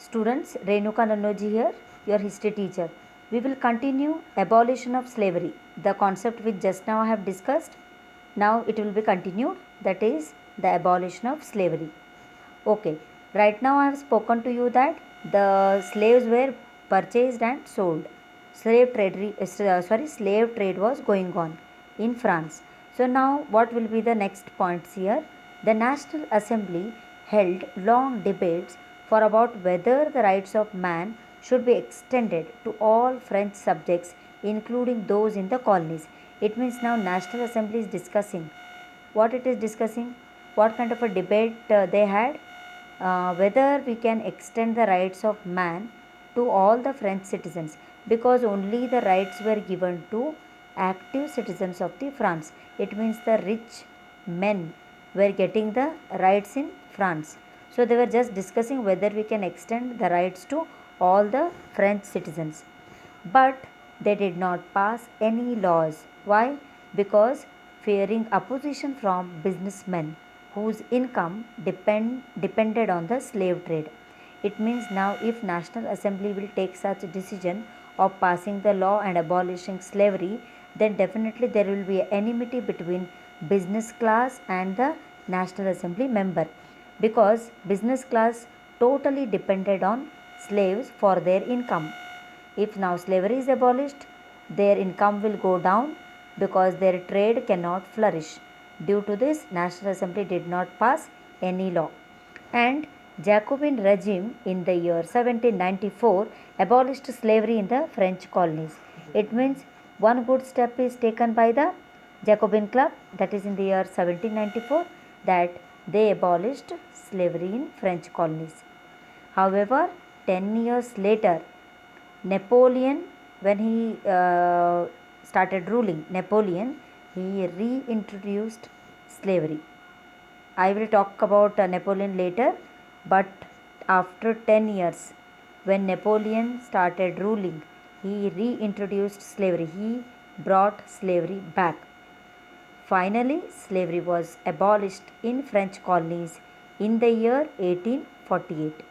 Students, Renuka Nannoji here, your history teacher. We will continue abolition of slavery, the concept which just now I have discussed. Now it will be continued, that is the abolition of slavery. Okay, right now I have spoken to you that the slaves were purchased and sold. Slave trade was going on in France. So now what will be the next points here? The National Assembly held long debates for about whether the rights of man should be extended to all French subjects, including those in the colonies. It means now National Assembly is discussing. What it is discussing? What kind of a debate they had? Whether we can extend the rights of man to all the French citizens, because only the rights were given to active citizens of the France. It means the rich men were getting the rights in France. So they were just discussing whether we can extend the rights to all the French citizens. But they did not pass any laws. Why? Because fearing opposition from businessmen whose income depended on the slave trade. It means now if National Assembly will take such a decision of passing the law and abolishing slavery, then definitely there will be enmity between business class and the National Assembly member, because business class totally depended on slaves for their income. If now slavery is abolished, their income will go down because their trade cannot flourish. Due to this, National Assembly did not pass any law. And Jacobin regime in the year 1794 abolished slavery in the French colonies. It means one good step is taken by the Jacobin Club, that is in the year 1794, that they abolished slavery in French colonies. However, 10 years later, Napoleon, when he started ruling, he reintroduced slavery. I will talk about Napoleon later, but after 10 years, when Napoleon started ruling, he reintroduced slavery. He brought slavery back. Finally, slavery was abolished in French colonies in the year 1848.